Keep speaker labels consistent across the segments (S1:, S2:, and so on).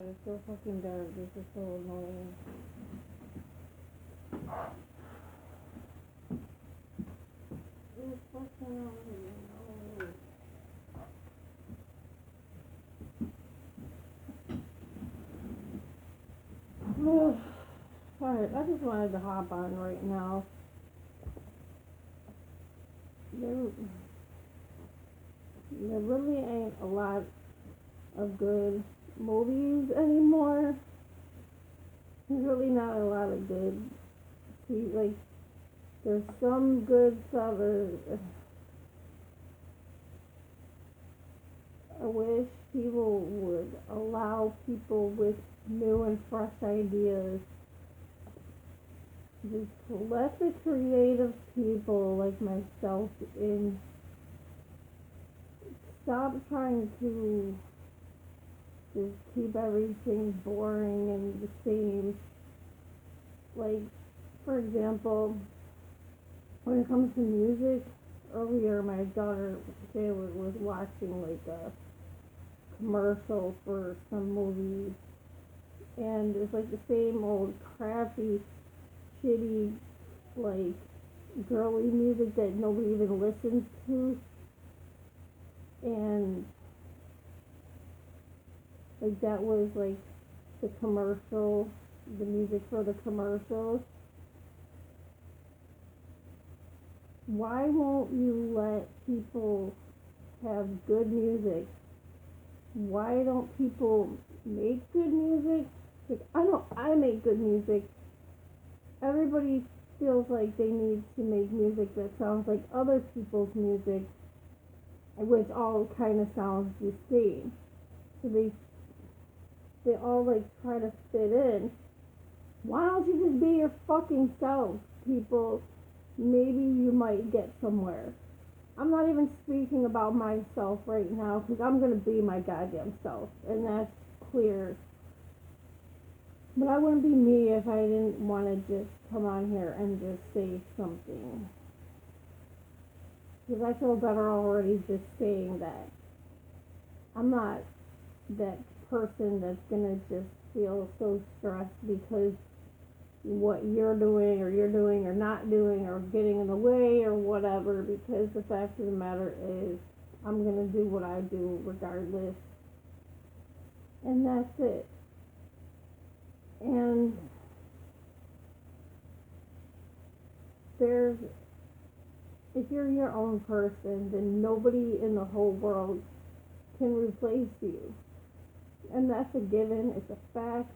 S1: It's so fucking dark. This is so annoying. It's fucking annoying. Alright, I just wanted to hop on right now. There, there really ain't a lot of good movies anymore. There's really not a lot of good. See, like, there's some good stuff. I wish people would allow people with new and fresh ideas. Just let the creative people like myself in. Stop trying to just keep everything boring and the same. Like, for example, when it comes to music, earlier my daughter Taylor was watching like a commercial for some movie, and it's like the same old crappy, shitty, like girly music that nobody even listens to, and like that was like the commercial, the music for the commercials. Why won't you let people have good music? Why don't people make good music? Like, I know I make good music. Everybody feels like they need to make music that sounds like other people's music, which all kind of sounds the same. So they all like try to fit in. Why don't you just be your fucking self, people? Maybe you might get somewhere. I'm not even speaking about myself right now because I'm gonna be my goddamn self, and that's clear. But I wouldn't be me if I didn't want to just come on here and just say something. Because I feel better already just saying that. I'm not that person that's gonna just feel so stressed because what you're doing or not doing or getting in the way or whatever, because the fact of the matter is I'm gonna do what I do regardless, and that's it. And there's if you're your own person, then nobody in the whole world can replace you, and that's a given. It's a fact.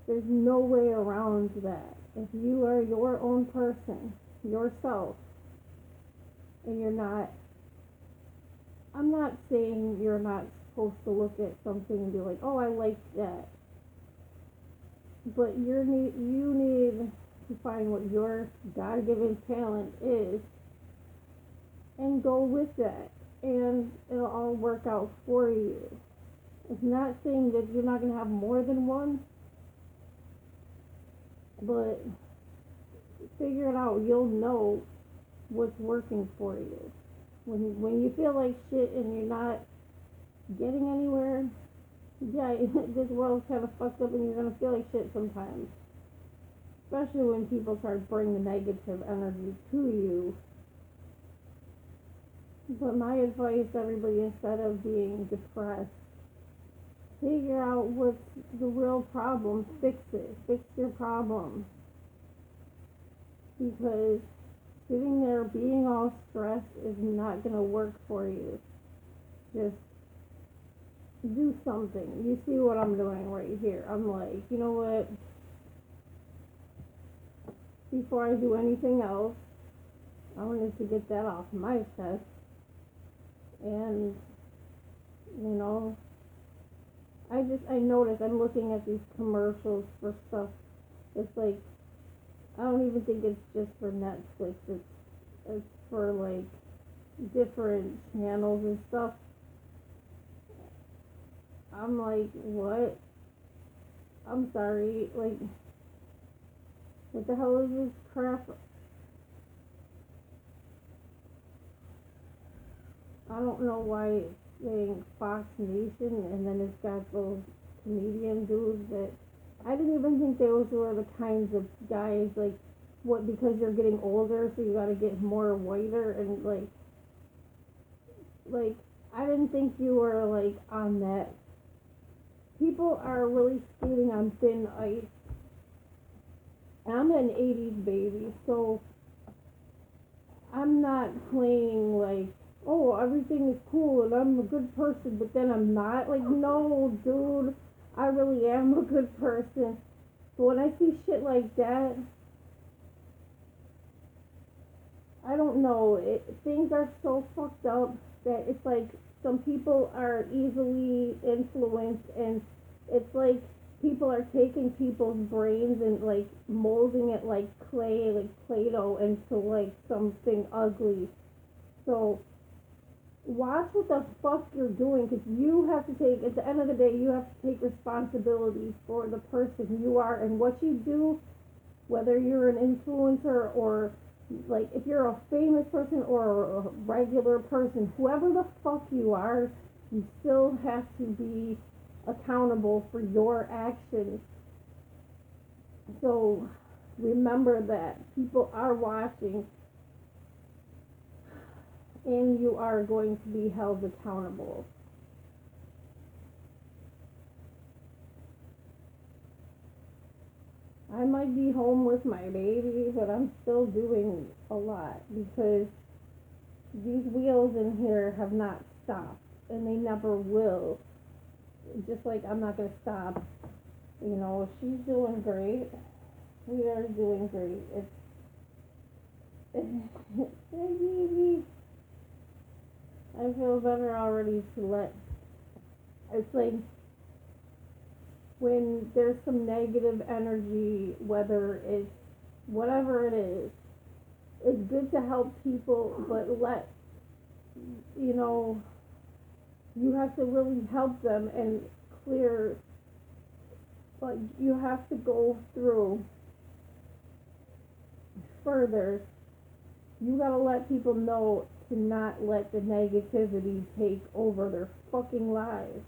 S1: There's no way around that. If you are your own person, yourself, and you're not, I'm not saying you're not supposed to look at something and be like, oh, I like that. But you need to find what your God given talent is and go with that. And it'll all work out for you. It's not saying that you're not going to have more than one, but figure it out. You'll know what's working for you. When you feel like shit and you're not getting anywhere, yeah, this world's kind of fucked up and you're gonna feel like shit sometimes. Especially when people start bringing negative energy to you. But my advice, everybody, instead of being depressed, figure out what's the real problem. Fix it. Fix your problem. Because sitting there being all stressed is not gonna work for you. Just do something. You see what I'm doing right here. I'm like, you know what? Before I do anything else, I wanted to get that off my chest. And, you know, I noticed I'm looking at these commercials for stuff. It's like, I don't even think it's just for Netflix. It's for like different channels and stuff. I'm like, what? I'm sorry, like, what the hell is this crap? I don't know why it's saying Fox Nation and then it's got those comedian dudes that I didn't even think those were the kinds of guys like what because you're getting older so you gotta get more whiter and like I didn't think you were like on that. People are really skating on thin ice. I'm an 80s baby, so I'm not playing like, oh, everything is cool and I'm a good person, but then I'm not. Like, no, dude, I really am a good person. But when I see shit like that, I don't know. Things are so fucked up that it's like some people are easily influenced, and it's like people are taking people's brains and like molding it like clay, like Play-Doh, into like something ugly. So watch what the fuck you're doing, because you have to take, at the end of the day, you have to take responsibility for the person you are and what you do, whether you're an influencer or like if you're a famous person or a regular person, whoever the fuck you are, you still have to be accountable for your actions. So remember that people are watching and you are going to be held accountable. I might be home with my baby, but I'm still doing a lot because these wheels in here have not stopped and they never will. Just like I'm not going to stop. You know, she's doing great. We are doing great. I feel better already to let. It's like when there's some negative energy, whether it's whatever it is, it's good to help people, but you know, you have to really help them and clear, like, you have to go through further. You gotta let people know to not let the negativity take over their fucking lives.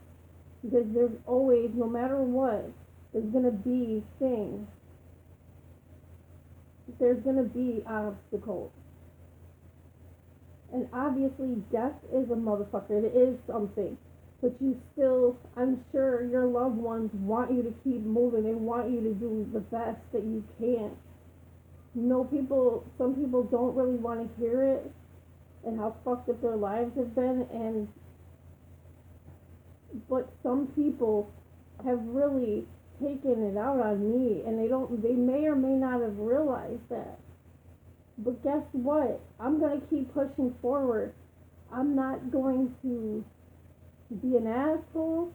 S1: Because there's always, no matter what, there's gonna be things. There's gonna be obstacles. And obviously, death is a motherfucker. It is something. But you still, I'm sure your loved ones want you to keep moving. They want you to do the best that you can. Some people don't really want to hear it and how fucked up their lives have been. But some people have really taken it out on me, and they may or may not have realized that. But guess what? I'm going to keep pushing forward. I'm not going to be an asshole,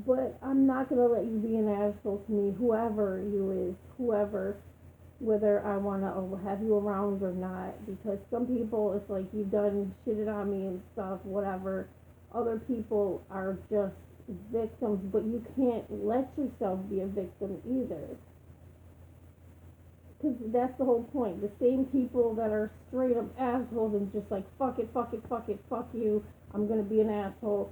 S1: but I'm not going to let you be an asshole to me, whoever you is, whether I want to have you around or not. Because some people, it's like you've done shitted on me and stuff, whatever. Other people are just victims, but you can't let yourself be a victim either. Because that's the whole point. The same people that are straight up assholes and just like, fuck it, fuck it, fuck it, fuck you, I'm gonna be an asshole.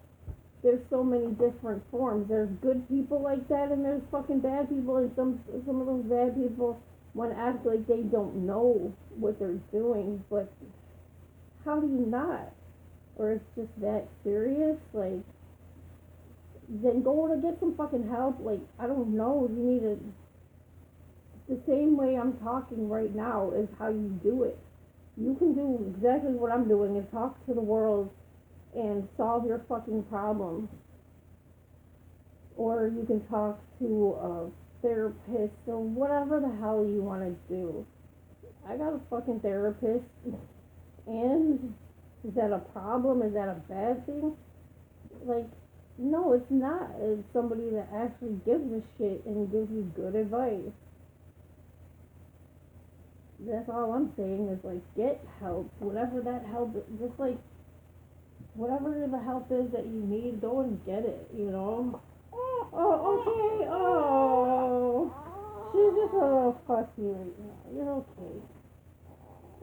S1: There's so many different forms. There's good people like that, and there's fucking bad people, and some of those bad people want to act like they don't know what they're doing, but how do you not? Or it's just that serious? Like, then go to get some fucking help. Like, I don't know, you need to, the same way I'm talking right now is how you do it. You can do exactly what I'm doing and talk to the world and solve your fucking problems. Or you can talk to a therapist or whatever the hell you want to do. I got a fucking therapist, and is that a problem? Is that a bad thing? Like, no, it's not. It's somebody that actually gives a shit and gives you good advice. That's all I'm saying is, like, get help. Whatever that help is, just like, whatever the help is that you need, go and get it, you know? Oh, okay, oh. She's just a little fussy right now. You're okay.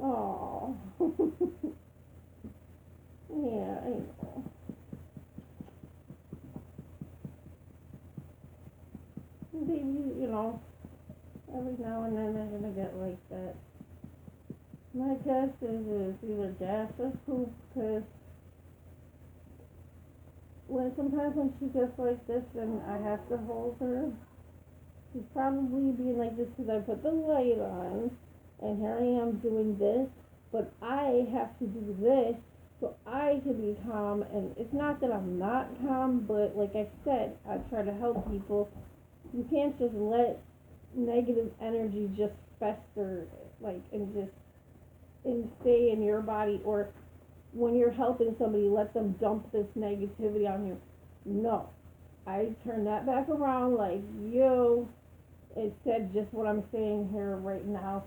S1: Oh. Yeah, I know. Maybe, every now and then I'm gonna get like that. My guess is either gas or poop, because sometimes when she gets like this and I have to hold her, she's probably being like this because I put the light on, and here I am doing this, but I have to do this so I can be calm. And it's not that I'm not calm, but like I said, I try to help people. You can't just let negative energy just fester, like, and stay in your body, or when you're helping somebody, let them dump this negativity on you. No. I turn that back around, like, yo, it said just what I'm saying here right now,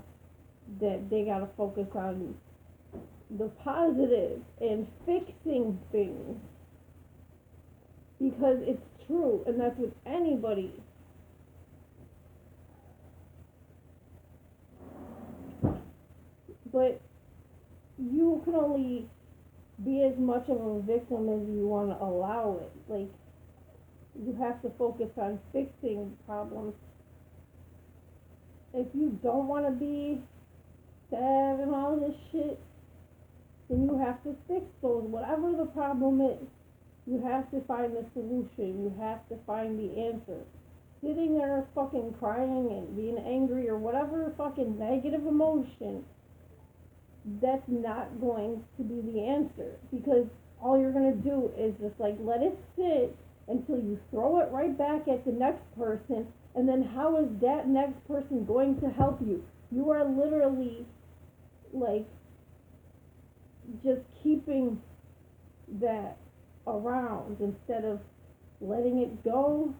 S1: that they gotta focus on the positive and fixing things, because it's true, and that's with anybody. But you can only be as much of a victim as you want to allow it. Like, you have to focus on fixing problems. If you don't want to be sad and all this shit, then you have to fix those. Whatever the problem is, you have to find the solution. You have to find the answer. Sitting there fucking crying and being angry or whatever fucking negative emotion, that's not going to be the answer, because all you're going to do is just like let it sit until you throw it right back at the next person, and then how is that next person going to help you? You are literally like just keeping that around instead of letting it go.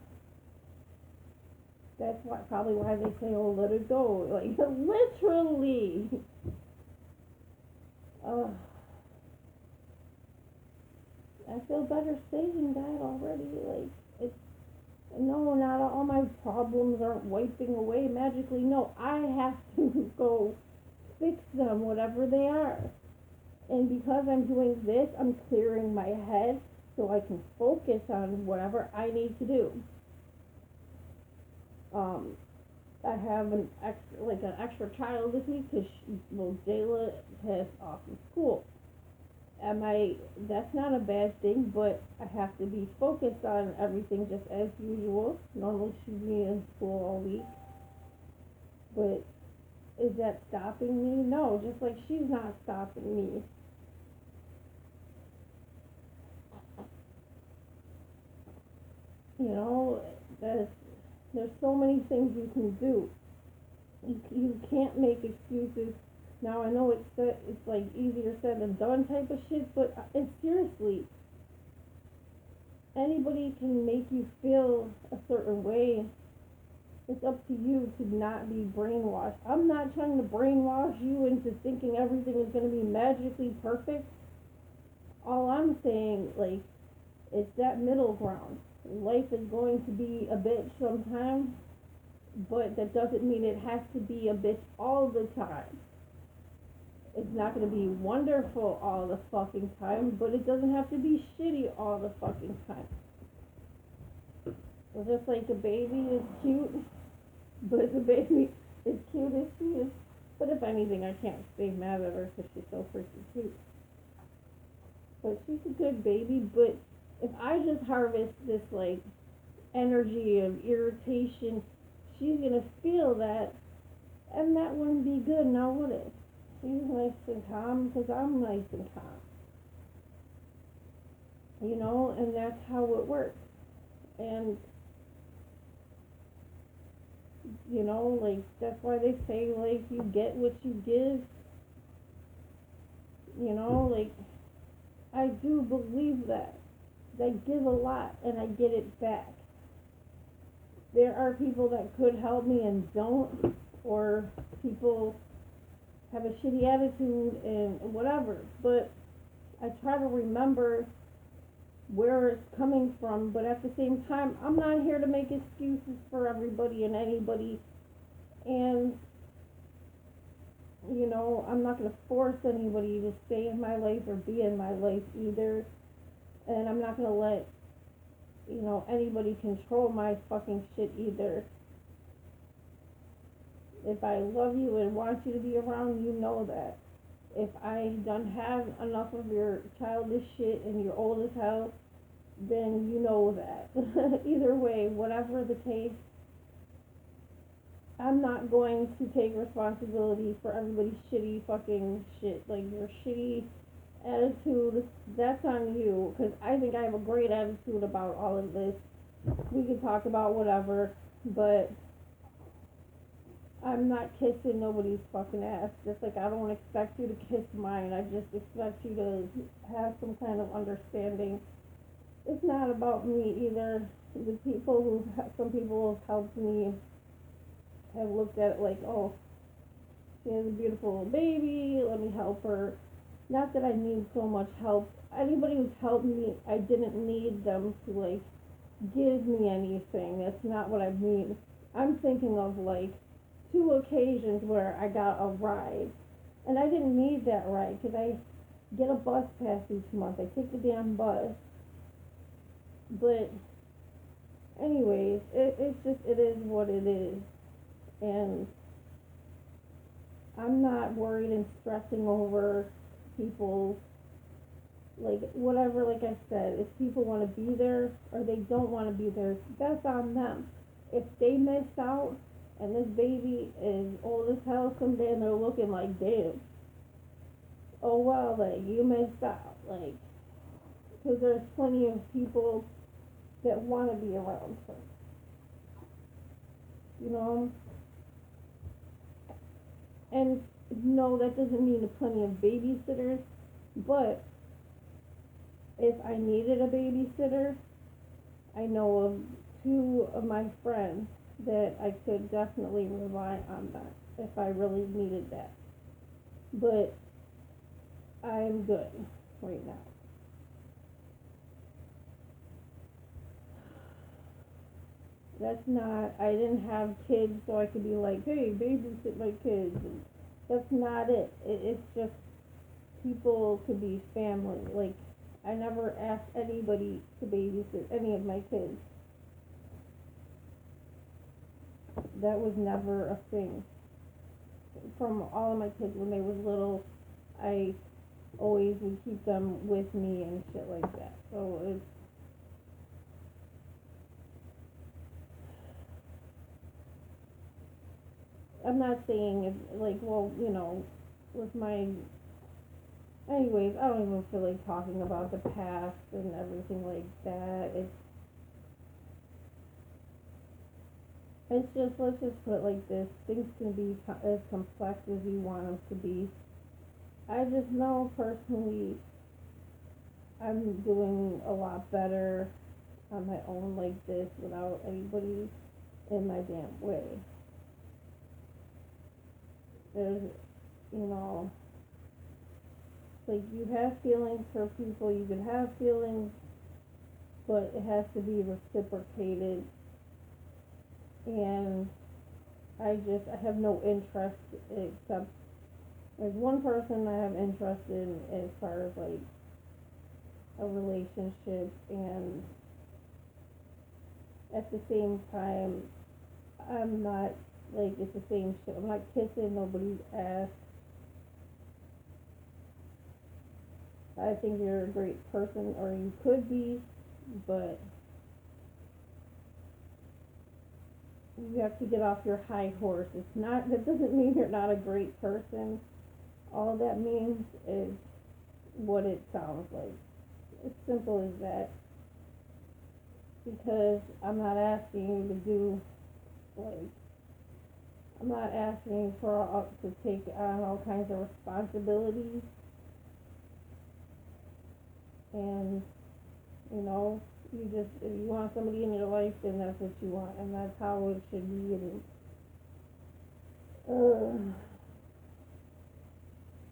S1: That's probably why they say, oh, let it go, like literally. uh, I feel better saying that already. Like, it's, no, not all my problems aren't wiping away magically. No, I have to go fix them, whatever they are. And because I'm doing this, I'm clearing my head so I can focus on whatever I need to do. Um, I have an extra child this week because Jayla has off from school. That's not a bad thing, but I have to be focused on everything just as usual. Normally she'd be in school all week. But is that stopping me? No, just like she's not stopping me. You know, there's so many things you can do. You can't make excuses. Now I know it's like easier said than done type of shit, but it's seriously, anybody can make you feel a certain way. It's up to you to not be brainwashed. I'm not trying to brainwash you into thinking everything is going to be magically perfect. All I'm saying, like, it's that middle ground. Life is going to be a bitch sometimes, but that doesn't mean it has to be a bitch all the time. It's not going to be wonderful all the fucking time, but it doesn't have to be shitty all the fucking time. So just like a baby is cute, but the baby is cute as she is. But if anything, I can't stay mad at her because she's so freaking cute. But she's a good baby, but if I just harvest this, like, energy of irritation, she's going to feel that, and that wouldn't be good, now would it? She's nice and calm because I'm nice and calm. You know, and that's how it works. And, you know, like, that's why they say, like, you get what you give. You know, like, I do believe that. I give a lot, and I get it back. There are people that could help me and don't, or people have a shitty attitude and whatever, but I try to remember where it's coming from, but at the same time, I'm not here to make excuses for everybody and anybody, and, you know, I'm not going to force anybody to stay in my life or be in my life either, and I'm not going to let, you know, anybody control my fucking shit either. If I love you and want you to be around, you know that. If I don't have enough of your childish shit and you're old as hell, then you know that. Either way, whatever the case, I'm not going to take responsibility for everybody's shitty fucking shit. Like your shitty attitude, that's on you. Because I think I have a great attitude about all of this. We can talk about whatever, but I'm not kissing nobody's fucking ass. Just like I don't expect you to kiss mine. I just expect you to have some kind of understanding. It's not about me either. The people some people have helped me have looked at it like, oh, she has a beautiful baby, let me help her. Not that I need so much help. Anybody who's helped me, I didn't need them to like give me anything. That's not what I mean. I'm thinking of like two occasions where I got a ride, and I didn't need that ride because I get a bus pass each month. I take the damn bus. But anyways, it's just it is what it is, and I'm not worried and stressing over people. Like whatever, like I said, if people want to be there or they don't want to be there, that's on them. If they missed out and this baby is old as hell someday and they're looking like, damn, oh well, like you missed out, like, because there's plenty of people that want to be around her, you know. And no, that doesn't mean plenty of babysitters, but if I needed a babysitter, I know of two of my friends that I could definitely rely on that if I really needed that. But I'm good right now. That's not, I didn't have kids so I could be like, hey, babysit my kids. And that's not it. It's just people could be family. Like, I never asked anybody to babysit any of my kids. That was never a thing. From all of my kids when they were little, I always would keep them with me and shit like that. So it's, I'm not saying if, like, well, you know, with my, anyways, I don't even feel like talking about the past and everything like that. It's just, let's just put it like this. Things can be as complex as you want them to be. I just know personally I'm doing a lot better on my own like this without anybody in my damn way. There's, you know, like you have feelings for people, you can have feelings, but it has to be reciprocated. And I have no interest except there's one person I have interest in as far as like a relationship, and at the same time, I'm not like it's the same shit. I'm not kissing nobody's ass. I think you're a great person, or you could be, but you have to get off your high horse. It's not, that doesn't mean you're not a great person. All that means is what it sounds like. It's simple as that. Because I'm not asking you to do, like, I'm not asking for to take on all kinds of responsibilities. And, you know, you just, if you want somebody in your life, then that's what you want. And that's how it should be. And,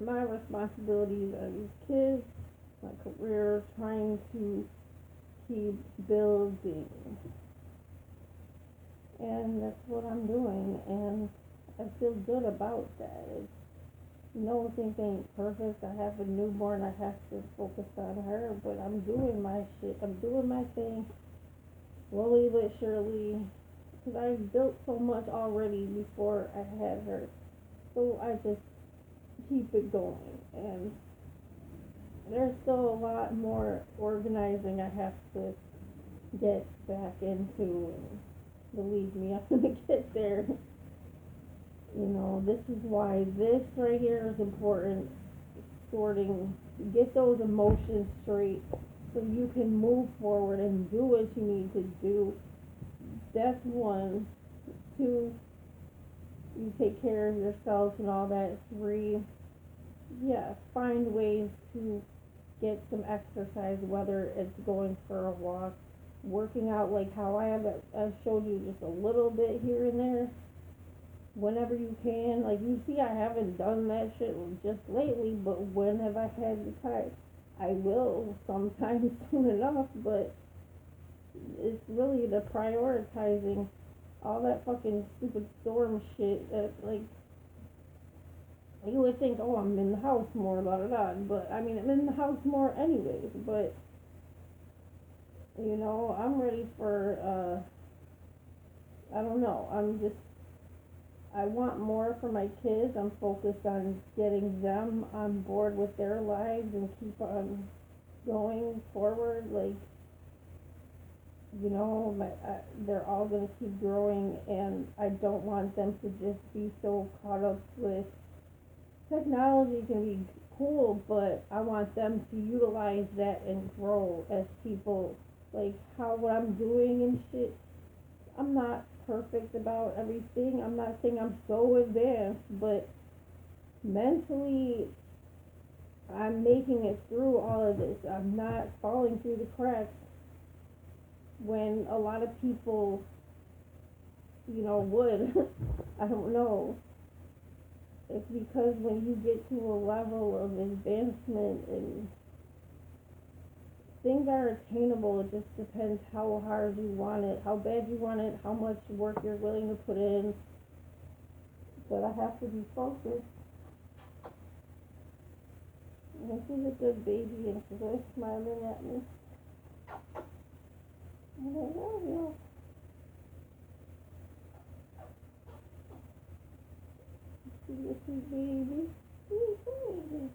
S1: my responsibilities are these kids, my career, trying to keep building. And that's what I'm doing, and I feel good about that. It's, no, things ain't perfect. I have a newborn, I have to focus on her, but I'm doing my shit. I'm doing my thing, slowly but surely. because I've built so much already before I had her. So I just keep it going. And there's still a lot more organizing I have to get back into. And believe me, I'm going to get there. You know, this is why this right here is important. Sorting, get those emotions straight so you can move forward and do what you need to do. That's one. Two, you take care of yourself and all that. Three, yeah, find ways to get some exercise, whether it's going for a walk, working out like how I showed you just a little bit here and there. Whenever you can, like you see, I haven't done that shit just lately, but when have I had the time? I will sometime soon enough, but it's really the prioritizing all that fucking stupid storm shit that, like, you would think, oh, I'm in the house more, blah, blah, blah, but, I mean, I'm in the house more anyways, but, you know, I'm ready for, I don't know, I want more for my kids. I'm focused on getting them on board with their lives and keep on going forward. Like, you know, they're all going to keep growing, and I don't want them to just be so caught up with technology. Can be cool, but I want them to utilize that and grow as people. Like, how what I'm doing and shit, I'm not perfect about everything. I'm not saying I'm so advanced, but mentally, I'm making it through all of this. I'm not falling through the cracks when a lot of people, you know, would. I don't know. It's because when you get to a level of advancement and things are attainable, it just depends how hard you want it, how bad you want it, how much work you're willing to put in. But I have to be focused. And she's a good baby and she's always smiling at me. And I love you. She's a sweet baby. Sweet baby.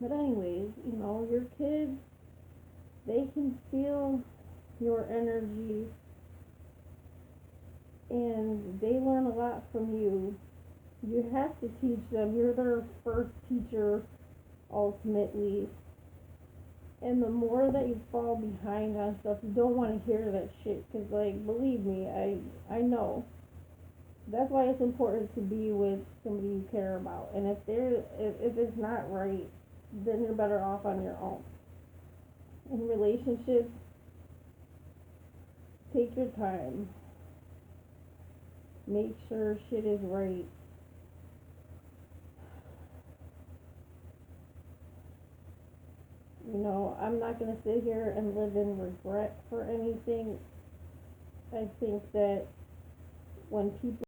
S1: But anyways, you know, your kids, they can feel your energy and they learn a lot from you. You have to teach them. You're their first teacher ultimately. And the more that you fall behind on stuff, you don't want to hear that shit. Cause like, believe me, I know. That's why it's important to be with somebody you care about. And if it's not right, then you're better off on your own. In relationships, take your time. Make sure shit is right. You know, I'm not gonna sit here and live in regret for anything. I think that when people